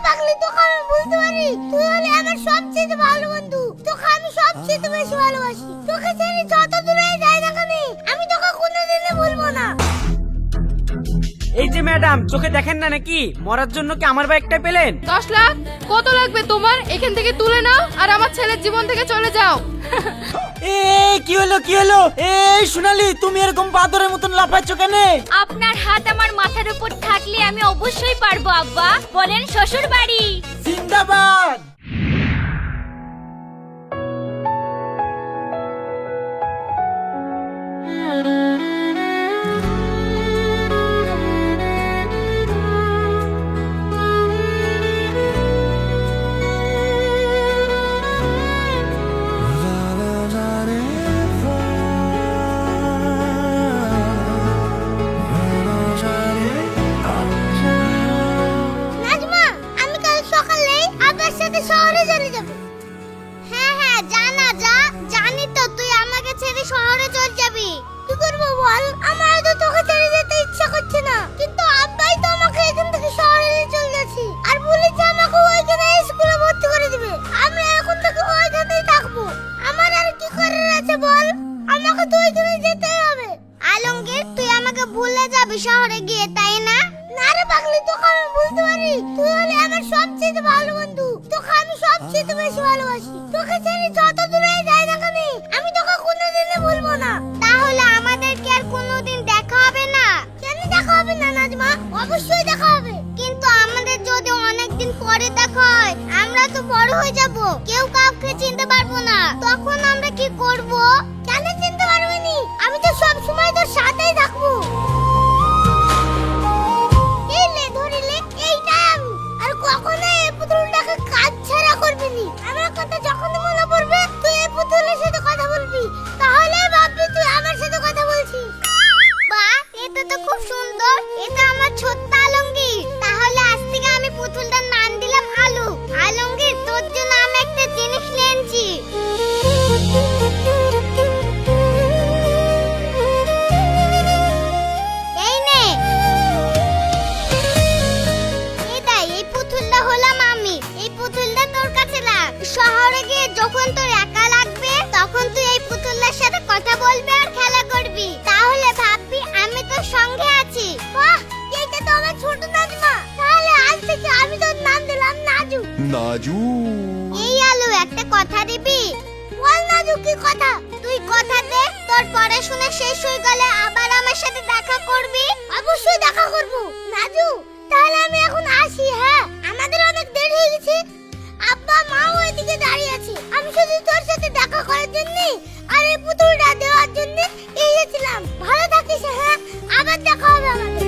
পাগলি, তোকে আমি বলতে পারি তুই হলে আমার সবচেয়ে ভালো বন্ধু। তোকে আমি সবচেয়ে বেশি ভালোবাসি। তোকে ছেড়ে যত দূরে যাই না কেন আমি তোকে কোনোদিনও ভুলবো না। এই যে ম্যাডাম, চোখে দেখেন না নাকি? মরার জন্য কি আমার বাইকটা পেলেন? 10 লাখ কত লাগবে তোমার? এখান থেকে তুলে নাও আর আমার ছেলের জীবন থেকে চলে যাও। এ কি হলো কি হলো? এই সোনালি, তুমি এরকম বাদরের মতন লাফাচ্ছ কেন? আপনার হাত আমার মাথার উপর থাকলে আমি অবশ্যই পারবো আব্বা। বলেন শ্বশুর বাড়ি জিন্দাবাদ। নাজমা, আমি কাল সকালে আব্বার সাথে শহরে চলে যাব। হ্যাঁ হ্যাঁ, জানা যা, জানি তো তুই আমাকে ছেড়ে শহরে চলে যাবি। কি করব বল, আমার তো তোকে ছেড়ে যেতে ইচ্ছা করছে না, কিন্তু আব্বাই তো আমাকে এখান থেকে শহরে নিয়ে চলে যাচ্ছে আর বলেছে আমাকে ওইখানে স্কুলে ভর্তি করে দিবে। আমরা এখন থেকে ওইখানেই থাকবো। আমার আর কি করার আছে বল, আমাকে তো ওইখানে যেতেই হবে। আলমগীর, তুই আমাকে ভুলে যাবি শহরে গিয়ে, তাই না? না রে পাগলি, তোকে আমি বলতে পারি তুই হলে আমার সবচেয়ে ভালো বন্ধু। তোকে আমি সবচেয়ে বেশি ভালোবাসি। তোকে ছেড়ে যত দূরে যাই না কেন আমি তোকে কোনোদিনও ভুলবো না। তাহলে আমাদের কি আর কোনোদিন দেখা হবে না? কেন দেখা হবে না নাজমা? অবশ্যই দেখা হবে। কিন্তু আমাদের যদি অনেকদিন পরে দেখা হয়, আমরা তো বড় হয়ে যাব, কেউ কাউকে চিনতে পারবো না। তখন আমরা কি করব? কেন চিনতে পারবি নি? আমি তো সব সময় তোর সাথেই থাকবো। এই লে ধরিলে, এইটাই আমি। আর কখনো এই পুতুলটাকে কাজ ছাড়া করবি নি। আমার কথা যখন মনে পড়বে তুই এই পুতুলের সাথে কথা বলবি, তাহলে ভাববি তুই আমার সাথে কথা বলছিস। বাহ, এটা তো খুব সুন্দর। এটা আমার ছোট্ট আলমগীর। তাহলে আজ থেকে আমি পুতুলটার নাম দিলাম আলু। আলমগীর, তোর জন্য আমি একটা জিনিস এনেছি। এই নে। এই পুতুলটা হলাম আমি। এই পুতুলটা তোর কাছে রাখ। শহরে গিয়ে যখন তোর একা লাগবে তখন তুই এই পুতুলটার সাথে কথা বলবি আর খেলা করবি। তাহলে ভাববি আমি তোর সঙ্গে আছি। বাহ, এইটা তো আমার ছোট নাজমা। তাহলে আজ থেকে আমি তোর নাম দিলাম নাজু। নাজু। এই আলু, একটা কথা দিবি? বল নাজু, কি কথা? তুই কথা দে, তোর পড়াশোনা শেষ হয়ে গেলে আবার আমার সাথে দেখা করবি। অবশ্যই দেখা করব নাজু। তাহলে আমি এখন আসি। হ্যাঁ, আমাদের অনেক দেরি হয়ে গেছে। আব্বা মাও ওইদিকে দাঁড়িয়ে আছে। আমি শুধু তোর সাথে দেখা করার জন্য আর এই পুতুলটা দেওয়ার জন্য এসেছিলাম। ভালো থাকিস। হ্যাঁ, আবার দেখা হবে আমাদের।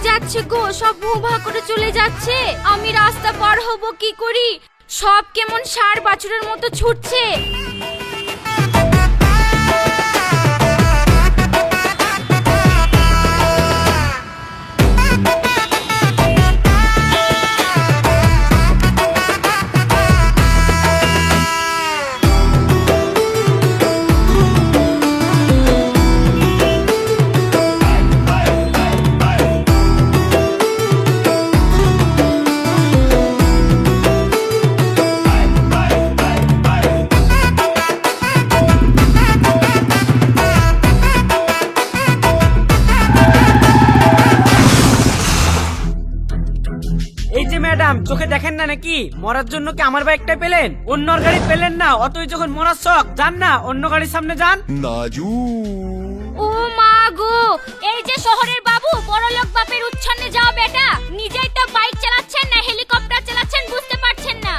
যাচ্ছে গো, সব ভোঁ করে চলে যাচ্ছে। আমি রাস্তা পার হব কি করি? সব কেমন ষাঁড় বাছুরের মতো ছুটছে। চোখে দেখেন না নাকি? মরার জন্য কি আমার বাইকটা পেলেন? অন্যর গাড়ি পেলেন না? অতই যখন মরার শখ, যান না অন্য গাড়ির সামনে যান। नाजू ও মা গো, এই যে শহরের বাবু বড়লোক বাপের উচ্ছন্নে যাও বেটা, নিজেই তো বাইক চালাচ্ছেন না হেলিকপ্টার চালাচ্ছেন বুঝতে পারছেন না।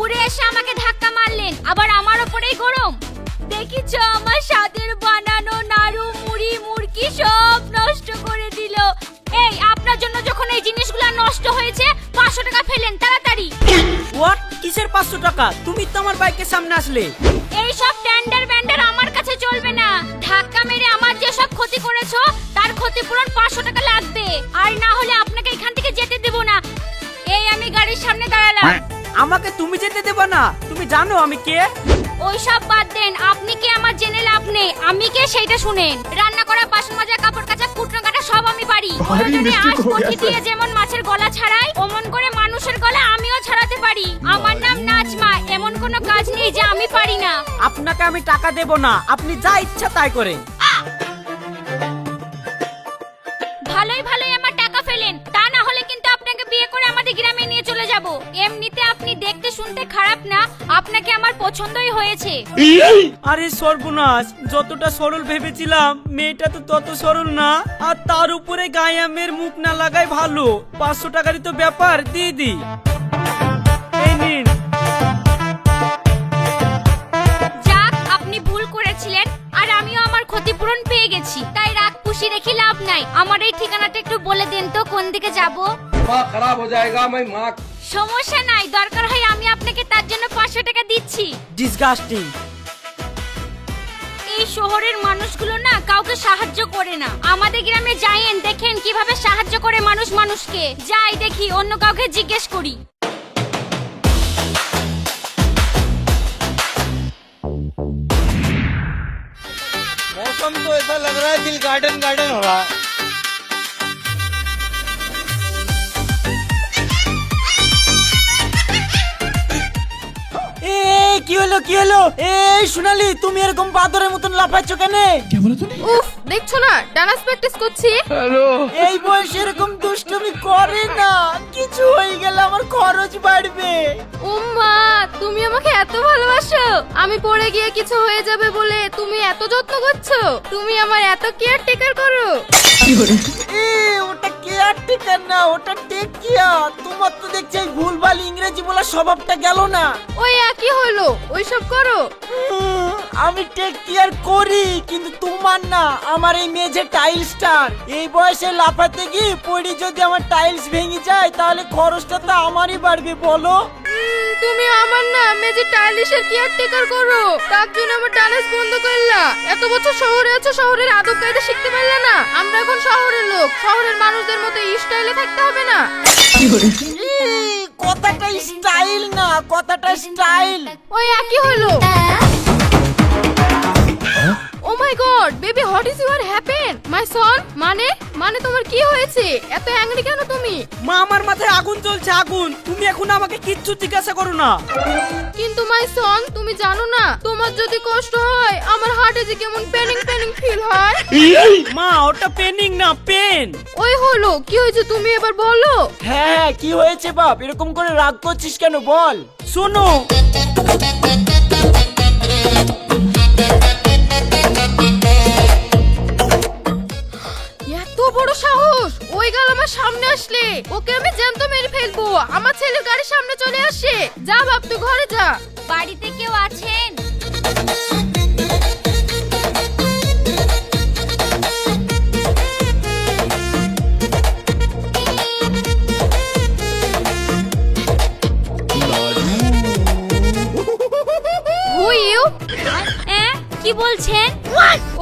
উড়ে এসে আমাকে ধাক্কা মারলেন, আবার আমার উপরেই গরম। দেখিছ আমার স্বাদের বানানো নাড়ু মুড়ি মুরকি সব নষ্ট করে দিল। এই আপনার জন্য যখন এই জিনিসগুলো নষ্ট হয়েছে 500 টাকা ফেলেন তাড়াতাড়ি। হোয়াট? কিসের 500 টাকা? তুমি তো আমার বাইকের সামনে আসলে। এই সব টেন্ডার ব্যান্ডার আমার কাছে চলবে না। ধাক্কা মেরে আমার যে সব ক্ষতি করেছো তার ক্ষতিপূরণ 500 টাকা লাগবে, আর না হলে আপনাকে এখান থেকে যেতে দেব না। এই আমি গাড়ির সামনে দাঁড়ালাম। আমাকে তুমি যেতে দেবা না? তুমি জানো আমি কে? ওই সব বাদ দেন, আপনি কি আমার জেনে লাভ নেই। আমি কে সেইটা শুনেন। রান্না করা, বাসন মাজা, কাপড় কাচা, কুটনো কাটা সব আমি পারি। প্রয়োজনে আঁশ বটি দিয়ে যেমন মাছের গলা ছাড়াই অমন করে মানুষের গলা আমিও ছাড়াতে পারি। আমার নাম নাজমা, এমন কোনো কাজ নেই যে আমি পারি না। আপনাকে আমি টাকা দেব না, আপনি যা ইচ্ছা তাই করেন। ভালোই ভালোই আমার টাকা ফেলেন, তা না হলে কিন্তু আপনাকে বিয়ে করে আমাদের গ্রামে নিয়ে চলে যাব। এমনিতে আপনি দেখতে শুনতে খারাপ না, আপনাকে আমার পছন্দই হয়েছে। আরে সর্বনাশ, যতটা সরল ভেবেছিলাম মেয়েটা তো তত সরল না। আর তার উপরে গায়ামের মুখ না লাগাই ভালো। 500 টাকারই তো ব্যাপার, দিয়ে দি। এই নিন। যাক, আপনি ভুল করেছিলেন আর আমিও আমার ক্ষতিপূরণ পেয়ে গেছি। তাই রাগ পুষি রেখে লাভ নাই। আমার এই ঠিকানাটা একটু বলে দেন তো কোন দিকে যাব। माँ खराब हो जाएगा मैं माँ সমস্যা নাই, দরকার হয় আমি আপনাকে তার জন্য 500 টাকা দিচ্ছি। ডিসগাস্টিং। এই শহরের মানুষগুলো না কাউকে সাহায্য করে না। আমাদের গ্রামে যাইয়েন, দেখেন কিভাবে সাহায্য করে মানুষ মানুষকে। যাই দেখি অন্য কাউকে জিজ্ঞেস করি। मौसम तो ऐसा लग रहा है दिल गार्डन गार्डन हो रहा है। এ কি হলো কি হলো? এই সোনালি, তুমি এরকম বাদরের মতন লাফাচ্ছ কেন? উফ, দেখছো না ডান্স প্র্যাকটিস করছি। এই বয়সে এরকম দুষ্টুমি করে না, কিছু হয়ে গেলে আমার খরচ বাড়বে। উম্মা, তুমি আমাকে এত ভালোবাসো, আমি পড়ে গিয়ে কিছু হয়ে যাবে বলে তুমি এত যত্ন করছো, তুমি আমার এত কেয়ার টেকার করো। এ ওটা কেয়ারটেকার না, ওটা টেক কেয়ার। তোমার তো দেখছি এই ভুলভাল ইংরেজি বলা স্বভাবটা গেল না। ওই একই হলো, ওইসব করো। আমি টেক কেয়ার করি, কিন্তু তোমার না। আমার এই মেঝে টাইলসটার এই বয়সে লাফাতে গিয়ে পড়ি যদি আমার টাইলস ভেঙে যায় তাহলে খরচটা তো আমারই বাড়বে, বলো। তুমি আমার না মেজে টাইলিশের কেয়ার টেকার করো, তার জন্য আমার ডান্স বন্ধ করলা। এত বছর শহরে আছো, শহরের আদব কায়দা শিখতে পারলে না। আমরা এখন শহরের লোক, শহরের মানুষদের মতো স্টাইলে থাকতে হবে না। কথাটা স্টাইল না, কথাটা স্টাইল। ওই একই হলো। Oh my god baby, what is your happen my son? মানে তোমার কি হয়েছে? এত অ্যাংরি কেন তুমি? মা, আমার মাথায় আগুন জ্বলছে, আগুন। তুমি এখন আমাকে কিচ্ছু জিজ্ঞাসা করো না। কিন্তু মাই সন, তুমি জানো না তোমার যদি কষ্ট হয় আমার হার্টে যে কেমন পেনিং পেনিং ফিল হয়। মা, ওটা পেনিং না, পেন। ওই হলো, কি হয়েছে তুমি এবার বলো। হ্যাঁ, কি হয়েছে বাপ? এরকম করে রাগ করছিস কেন বল। শোনো, এত বড় সাহস! ওই গাল আমার সামনে আসলে ওকে আমি জ্যান্ত মেরে ফেলবো। আমার ছেলের গাড়ির সামনে চলে আসে। যা বাপ, তুই ঘরে যা। বাড়িতে কেউ আছেন? Who you? কি বলছেন?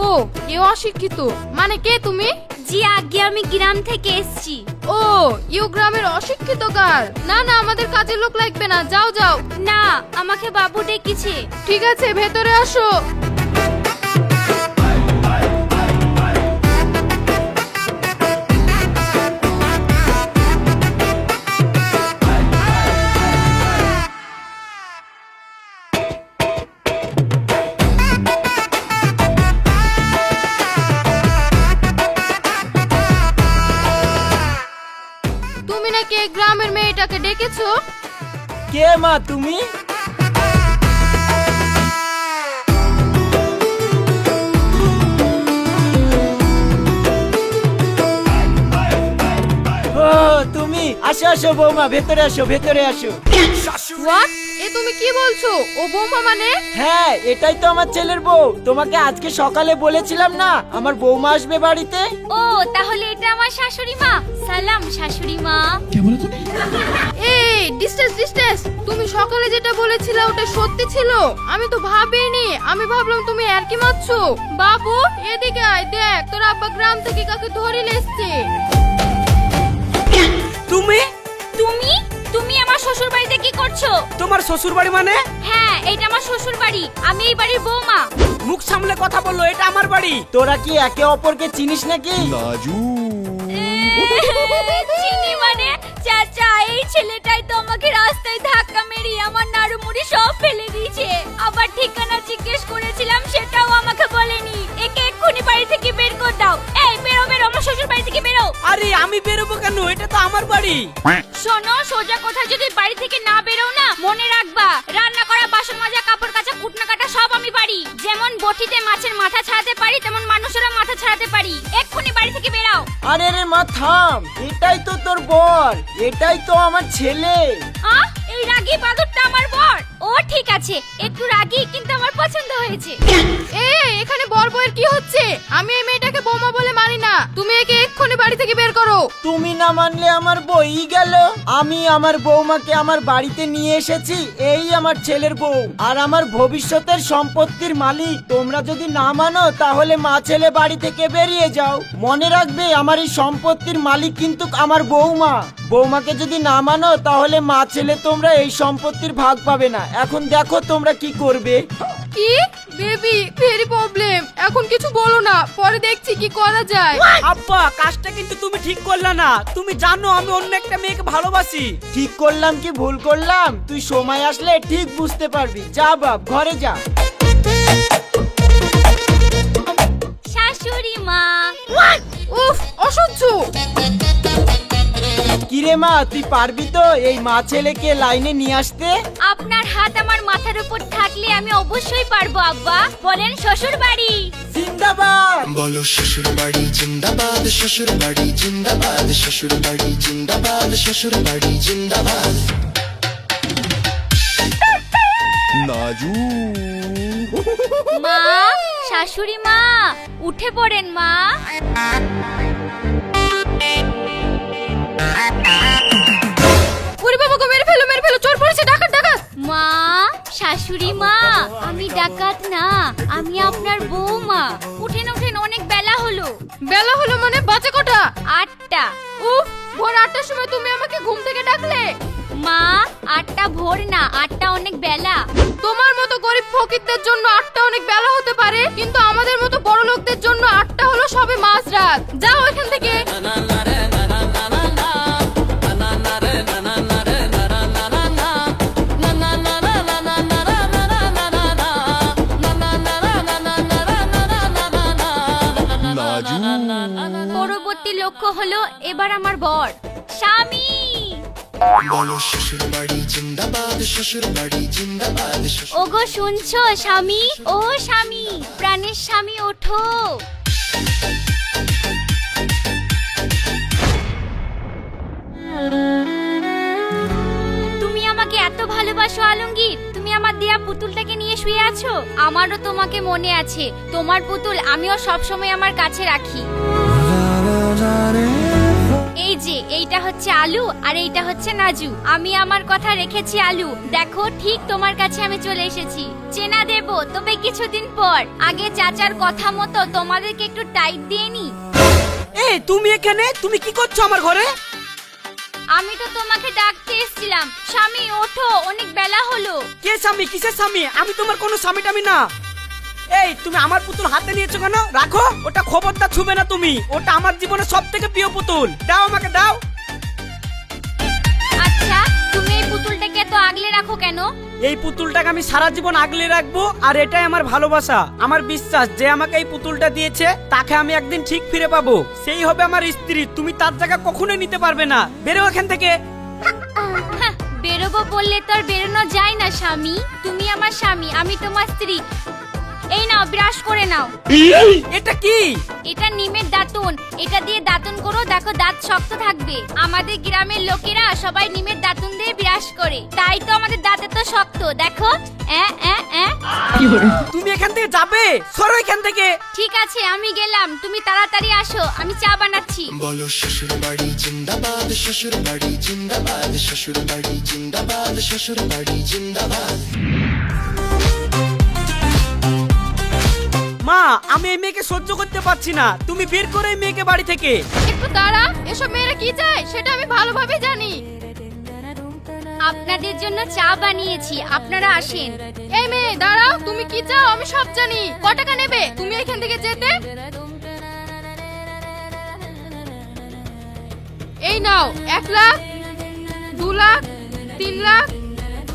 ও, কেউ অশিক্ষিত মানে কে তুমি? জি আগে আমি গ্রাম থেকে এসেছি। ও, ইউ গ্রামের অশিক্ষিত গাল। না না, আমাদের কাজের লোক লাগবে না, যাও যাও। না, আমাকে বাবু ডেকেছে। ঠিক আছে, ভেতরে আসো। তুমি নাকি কে গ্রামের মেয়েটাকে ডেকেছো? কে মা তুমি? ও তুমি, আসো আসো বৌমা, ভেতরে আসো ভেতরে আসো। হোয়াট? এ তুমি কি বলছো? ও বৌমা মানে? হ্যাঁ, এটাই তো আমার ছেলের বউ। তোমাকে আজকে সকালে বলেছিলাম না আমার বৌমা আসবে বাড়িতে। ও তাহলে এটা আমার শাশুড়ি মা। সালাম শাশুড়ি মা। এই ডিস্টেন্স ডিস্টেন্স, তুমি সকালে যেটা বলেছিলে ওটা সত্যি ছিল? আমি তো ভাবিনি, আমি ভাবলাম তুমি আর কি মারছো। বাবু এদিকে আয়, দেখ তোর আব্বা গ্রাম থেকে কাকে ধরে এসছে। তুমি তুমি তুমি আমার শ্বশুর বাড়িতে কি করছো? তোমার শ্বশুর বাড়ি মানে? হ্যাঁ এটা আমার শ্বশুর বাড়ি, আমি এই বাড়ির বৌমা। মুখ সামলে কথা বললো, এটা আমার বাড়ি। তোরা কি একে অপরকে চিনিস নাকি? চিনি মানে? চাচা এই ছেলেটাই তো আমাকে রাস্তায় ধাক্কা মেরে আমার নাড়ু মুড়ি সব ফেলে দিয়েছে। আবার ঠিকানা জিজ্ঞেস করেছিলাম সেটাও আমাকে বলেনি। একে এক্ষুনি বাড়ি থেকে বের করে দাও। এই বেরো বেরো, আমার শ্বশুর বাড়ি থেকে বেরো। আরে আমি বেরোবো কেন? এটা তো আমার বাড়ি। শোনো, সোজা কথা যদি বাড়ি থেকে না বেরো না, মনে রাখবা রান্না করা, বাসন মাজা, কাপড় কাচা, কুটনা কাটা সব আমি পারি। যেমন বটিতে মাছের মাথা ছাড়াতে পারি, তেমন মানুষেরও মাথা ছাড়াতে পারি। এক্ষুনি বাড়ি থেকে বেরাও। আরে রে মা থাম, এটাই তো তোর বর, এটাই তো আমার ছেলে। এই রাগী বাদুরটা আমার বর? ও ঠিক আছে, একটু রাগী কিন্তু আমার পছন্দ হয়েছে। এই এখানে বর বউয়ের কি হচ্ছে? আমি এই মেয়েটাকে বৌমা বলে মানি না, তুমি একে এক্ষুনি বাড়ি থেকে বের করো। তুমি না মানলে আমার বই গেল। আমি আমার বৌমাকে আমার বাড়িতে নিয়ে এসেছি, এই আমার ছেলের বউ আর আমার ভবিষ্যতের সম্পত্তির মালিক। তোমরা যদি না মানো তাহলে মা ছেলে বাড়ি থেকে বেরিয়ে যাও। মনে রাখবে আমার এই সম্পত্তির মালিক কিন্তু আমার বৌমা। বৌমাকে যদি না মানো তাহলে মা ছেলে তোমরা এই সম্পত্তির ভাগ পাবে না। এখন দেখো তোমরা কি করবে। কি বেবি, ভেরি প্রবলেম। এখন কিছু বলো না, পরে দেখছি কি করা যায়। আব্বা কাজটা কিন্তু তুমি ঠিক করলা না। তুমি জানো আমি অন্য একটা মেয়েকে ভালোবাসি। ঠিক করলাম কি ভুল করলাম তুই সময় আসলে ঠিক বুঝতে পারবি। যা বাপ, ঘরে যা। শাশুড়ি মা। উফ, অসহ্য। কিরে মা, তুই পারবি তো এই মা ছেলেকে লাইনে নিয়ে আসতে? আপনার হাত আমার মাথার উপর থাকলে আমি অবশ্যই পারবো আব্বা। বলেন শ্বশুর বাড়ি জিন্দাবাদ। বলো শ্বশুর বাড়ি জিন্দাবাদ, শ্বশুর বাড়ি জিন্দাবাদ, শ্বশুর বাড়ি জিন্দাবাদ, শ্বশুর বাড়ি জিন্দাবাদ। নাজু মা, শাশুড়ি মা, উঠে পড়েন মা। ওরে বাবা গো, মেরে ফেলো, চোর পড়েছে, ডাকাত ডাকাত। মা, শাশুড়ি মা, আমি ডাকাত না, আমি আপনার বৌমা। উঠেন উঠেন, অনেক বেলা হলো। বেলা হলো মানে? বাজে কটা? 8টা। উফ, ভোর 8টার সময় তুমি আমাকে ঘুম থেকে ডাকলে? মা, 8টা ভোর না, 8টা অনেক বেলা। তোমার মতো গরিব ফকিরদের জন্য 8টা অনেক বেলা হতে পারে, কিন্তু আমাদের মতো বড় লোকদের জন্য 8টা হলো সবে মাঝরাত। যাও এখান থেকে। পরবর্তী লক্ষ্য হলো এবার আমার বর স্বামী। বলো শ্বশুর বাড়ি জিন্দাবাদ, শ্বশুর বাড়ি জিন্দাবাদ। ওগো শুনছো স্বামী? ও স্বামী, প্রাণের স্বামী ওঠো। তুমি আমাকে এত ভালোবাসো আলমগীর, তুমি আমার দেয়া পুতুলটাকে নিয়ে শুয়ে আছো। আমারও তোমাকে মনে আছে, তোমার পুতুল আমিও সবসময় আমার কাছে রাখি। এই যে এইটা হচ্ছে আলু আর এইটা হচ্ছে নাজু। আমি আমার কথা রেখেছি আলু, দেখো ঠিক তোমার কাছে আমি চলে এসেছি। চেনা দেব তবে কিছুদিন পর। আগে চাচার কথা মতো তোমাদেরকে একটু টাইট দিয়ে নি। এই তুমি এখানে, তুমি কি করছো আমার ঘরে? আমি তো তোমাকে ডাকতে এসেছিলাম। স্বামী ওঠো, অনেক বেলা হলো। কে স্বামী? কিসের স্বামী? আমি তোমার কোনো স্বামী টামি না। এই তুমি আমার পুতুল হাতে নিয়েছো কেন? রাখো, ওটা খবরদার ছুবে না তুমি। ওটা আমার জীবনের সবথেকে প্রিয় পুতুল। দাও আমাকে, দাও। আচ্ছা তুমি এই পুতুলটাকে এত আগলে রাখো কেন? এই পুতুলটাকে আমি সারা জীবন আগলে রাখবো, আর এটাই আমার ভালোবাসা। আমার বিশ্বাস যে আমাকে এই পুতুলটা দিয়েছে তাকে আমি একদিন ঠিক ফিরে পাবো, সেই হবে আমার স্ত্রী। তুমি তার জায়গা কখনোই নিতে পারবে না। বেরো এখান থেকে। হ্যাঁ, বেরোবো বললে তো আর বেরোনো যায় না স্বামী। তুমি আমার স্বামী, আমি তোমার স্ত্রী। এই নাও, ব্রাশ করে নাও। এটা কি? এটা নিমের দাঁতন। এটা দিয়ে দাঁতন করো, দেখো দাঁত শক্ত থাকবে। আমাদের গ্রামের লোকেরা সবাই নিমের দাঁতন দিয়ে ব্রাশ করে, তাই তো আমাদের দাঁত এত শক্ত। দেখো। তুমি এখান থেকে যাবে? সরো এখান থেকে। ঠিক আছে, আমি গেলাম, তুমি তাড়াতাড়ি আসো, আমি চা বানাচ্ছি। বলো শ্বশুর বাড়ি জিন্দাবাদ, শ্বশুর বাড়ি জিন্দাবাদ, শ্বশুর বাড়ি জিন্দাবাদ, শ্বশুর বাড়ি জিন্দাবাদ। মা, আমি এই মেয়েকে সহ্য করতে পারছি না, তুমি বের করো এই মেয়েকে বাড়ি থেকে। একটু দাঁড়া, এসব মেয়েরা কি চায় সেটা আমি ভালোভাবে জানি। আপনাদের জন্য চা বানিয়েছি, আপনারা আসেন। এই মেয়ে দাঁড়াও, তুমি কি চাও আমি সব জানি। কত টাকা নেবে তুমি এখান থেকে যেতে? এই নাও, 1 লাখ, 2 লাখ, 3 লাখ,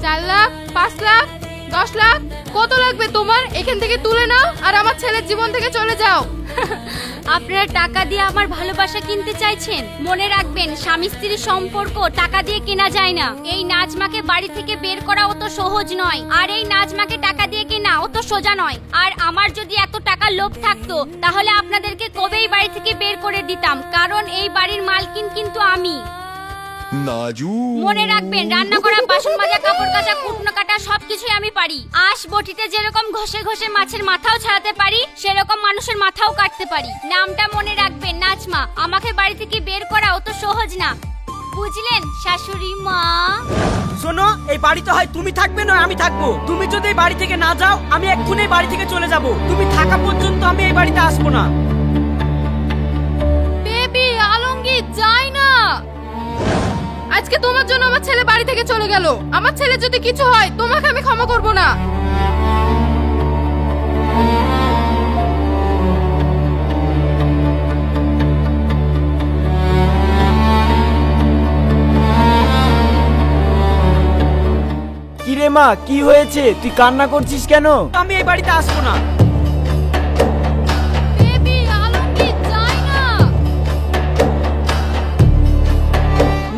4 লাখ, 5 লাখ, 10 লাখ। কত লাগবে তোমার? এখান থেকে তুলে নাও আর আমার ছেলের জীবন থেকে চলে যাও। আপনারা টাকা দিয়ে আমার ভালোবাসা কিনতে চাইছেন? মনে রাখবেন, স্বামী স্ত্রীর সম্পর্ক টাকা দিয়ে কেনা যায় না। এই নাজমাকে বাড়ি থেকে বের করা অত সহজ নয়, আর এই নাজমাকে টাকা দিয়ে কেনা অত সোজা নয়। আর আমার যদি এত টাকার লোভ থাকতো তাহলে আপনাদেরকে কবেই বাড়ি থেকে বের করে দিতাম, কারণ এই বাড়ির মালকিন কিন্তু আমি। নাজু মনে রাখবেন, রান্না করা, বাসন মাজা, কাপড় কাচা, কুটনো কাটা সবকিছুই আমি পারি। আঁশ বটিতে যেরকম ঘষে ঘষে মাছের মাথাও ছাড়াতে পারি, সেরকম মানুষের মাথাও কাটতে পারি। নামটা মনে রাখবেন, নাজমা। আমাকে বাড়ি থেকে বের করা অত সহজ না, বুঝলেন শাশুড়ি মা? শোনো, এই বাড়িতে হয় তুমি থাকবে নয় আমি থাকবো। তুমি যদি এই বাড়ি থেকে না যাও, আমি এক্ষুনি এই বাড়ি থেকে চলে যাব। তুমি থাকা পর্যন্ত আমি এই বাড়িতে আসবো না। বেবি, আলমগীর, যাই না। আজকে তোমার জন্য আমার ছেলে বাড়ি থেকে চলে গেল। আমার ছেলে যদি কিছু হয় তোমাকে আমি ক্ষমা করব না। কিরে মা, কি হয়েছে? তুই কান্না করছিস কেন? আমি এই বাড়িতে আসবো না। বেবি, আলমগীর, যাই না।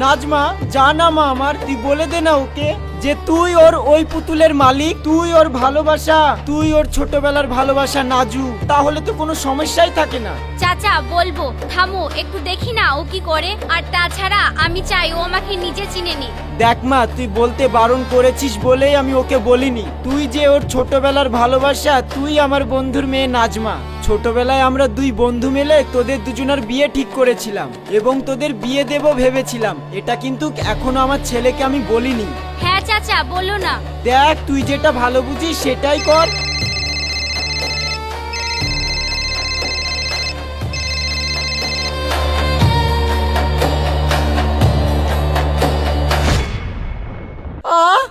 নাজমা, জানা মা আমার, তুই বলে দে না ওকে যে তুই ওর ওই পুতুলের মালিক, তুই ওর ভালোবাসা, তুই ওর ছোটবেলার ভালোবাসা নাজু। তাহলে তো কোনো সমস্যাই থাকে না। চাচা, বলবো, থামো একটু, দেখি না ও কি করে। আর তাছাড়া আমি চাই ও আমাকে নিজে চিনে নি। দেখ মা, তুই বলতে বারণ করেছিস বলেই আমি ওকে বলিনি। তুই যে ওর ছোটবেলার ভালোবাসা, তুই আমার বন্ধুর মেয়ে নাজমা। ছোটবেলায় আমরা 2 বন্ধু মিলে তোদের দুজনের বিয়ে ঠিক করেছিলাম এবং তোদের বিয়ে দেব ভেবেছিলাম। এটা কিন্তু এখনো আমার ছেলেকে আমি বলিনি। হ্যাঁ চাচা, বলো না। দেখ, তুই যেটা ভালো বুঝিস সেটাই কর।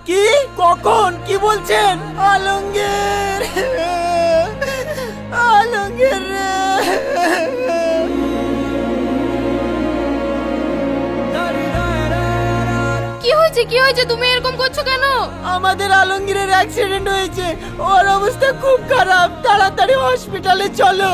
কি? কখন? কি বলছেন? আলমগীর, আলমগীর রে। কি হয়েছে, কি হয়েছে? তুমি এরকম করছো কেন? আমাদের আলমগীরের অ্যাক্সিডেন্ট হয়েছে, ওর অবস্থা খুব খারাপ, তাড়াতাড়ি হসপিটালে চলো।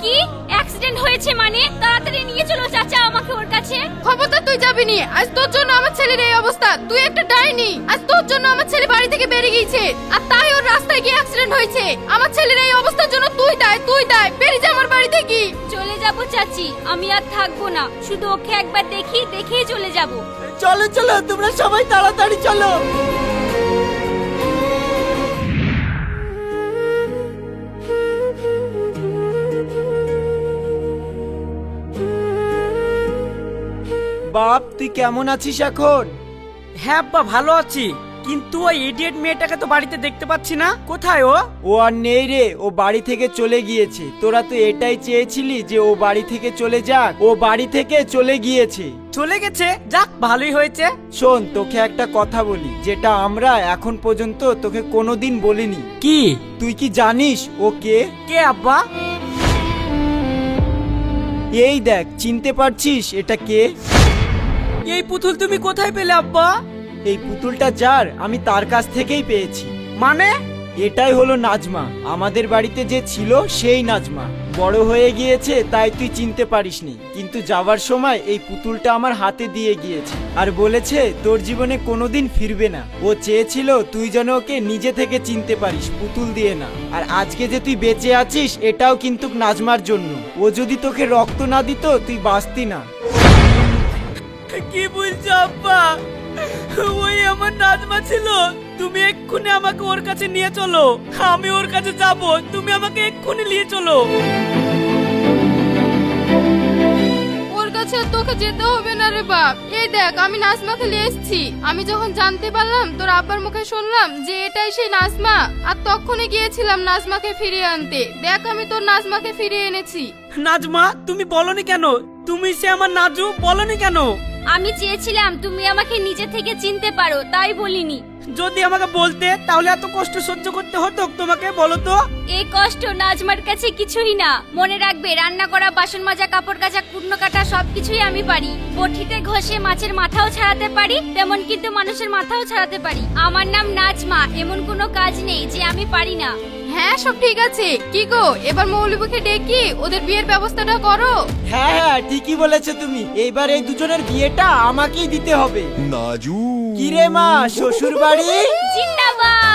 কি অ্যাক্সিডেন্ট হয়েছে মানে? তাড়াতাড়ি নিয়ে চলো চাচা আমাকে ওর কাছে। খবরদার তুই যাবি নি। আজ তোর জন্য আমার ছেলের এই অবস্থা। তুই একটা ডাইনি। আজ তোর জন্য আমার ছেলে বাড়ি থেকে বেরিয়ে গিয়েছে, আর তাই ওর রাস্তায় গিয়ে অ্যাক্সিডেন্ট হয়েছে। আমার ছেলের এই অবস্থার জন্য তুই দায়, তুই দায়। বেরিয়ে যা আমার বাড়ি থেকে। চলে যাব চাচি, আমি আর থাকবো না। শুধু ওকে একবার দেখেই চলে যাব। চলো চলো, তোমরা সবাই তাড়াতাড়ি চলো। বাপ, তুই কেমন আছিস এখন? হ্যাঁ আব্বা, ভালো আছি, কিন্তু ওই ইডিয়েট মেয়েটাকে তো বাড়িতে দেখতে পাচ্ছি না। কোথায় ও? ও আর নেই রে, ও বাড়ি থেকে চলে গিয়েছে। তোরা তো এটাই চেয়েছিলি যে ও বাড়ি থেকে চলে যাক। ও বাড়ি থেকে চলে গিয়েছে। চলে গেছে? যাক, ভালোই হয়েছে। শোন, তোকে একটা কথা বলি, যেটা আমরা এখন পর্যন্ত তোকে কোনোদিন বলিনি। কি? তুই কি জানিস ও কে? কে আব্বা? এই দেখ, চিনতে পারছিস এটা কে? এই পুতুল তুমি কোথায় পেলে আব্বা? এই পুতুলটা যার আমি তার কাছ থেকেই পেয়েছি। মানে? এটাই হলো নাজমা, আমাদের বাড়িতে যে ছিল সেই নাজমা। বড় হয়ে গিয়েছে তাই তুই চিনতে পারিসনি, কিন্তু যাওয়ার সময় এই পুতুলটা আমার হাতে দিয়ে গিয়েছে আর বলেছে তোর জীবনে কোনোদিন ফিরবে না। ও চেয়েছিল তুই যেন ওকে নিজে থেকে চিনতে পারিস, পুতুল দিয়ে না। আর আজকে যে তুই বেঁচে আছিস এটাও কিন্তু নাজমার জন্য। ও যদি তোকে রক্ত না দিত তুই বাঁচতি না। কি বলছো আব্বা? ওই আমার নাজমা ছিল। তুমি এক্ষুনি আমাকে ওর কাছে নিয়ে চলো, আমি ওর কাছে যাব। তুমি আমাকে এক্ষুনি নিয়ে চলো। ওর কাছে আর তোকে যেতে হবে না রে বাপ। এই দেখ আমি নাজমাকে নিয়ে এসেছি। আমি যখন জানতে পারলাম তোর আব্বার মুখে শুনলাম যে এটাই সেই নাজমা, আর তখনই গিয়েছিলাম নাজমাকে ফিরিয়ে আনতে। দেখ আমি তোর নাজমাকে ফিরিয়ে এনেছি। নাজমা, তুমি বলনি কেন? তুমি সে আমার নাজু, বলনি কেন? আমি চেয়েছিলাম তুমি আমাকে নিজে থেকে চিনতে পারো, তাই বলিনি। যদি আমাকে বলতে তাহলে এত কষ্ট সহ্য করতে হতো তোমাকে? বলো তো। এই কষ্ট নাজমার কাছে কিছুই না। মনে রাখবে, রান্না করা, বাসন মাজা, কাপড় কাচা, কুটনো কাটা সবকিছুই আমি পারি। বটিতে ঘষে মাছের মাথাও ছাড়াতে পারি, তেমন কিন্তু মানুষের মাথাও ছাড়াতে পারি। আমার নাম নাজমা, এমন কোনো কাজ নেই যে আমি পারি না। হ্যাঁ সব ঠিক আছে। কি গো, এবার মৌলবীকে ডেকে ওদের বিয়ের ব্যবস্থাটা করো। হ্যাঁ হ্যাঁ ঠিকই বলেছো তুমি, এইবার এই দুজনের বিয়েটা আমাকেই দিতে হবে। नाजू কিরে মা, শ্বশুর বাড়ি? জিন্দাবাদ।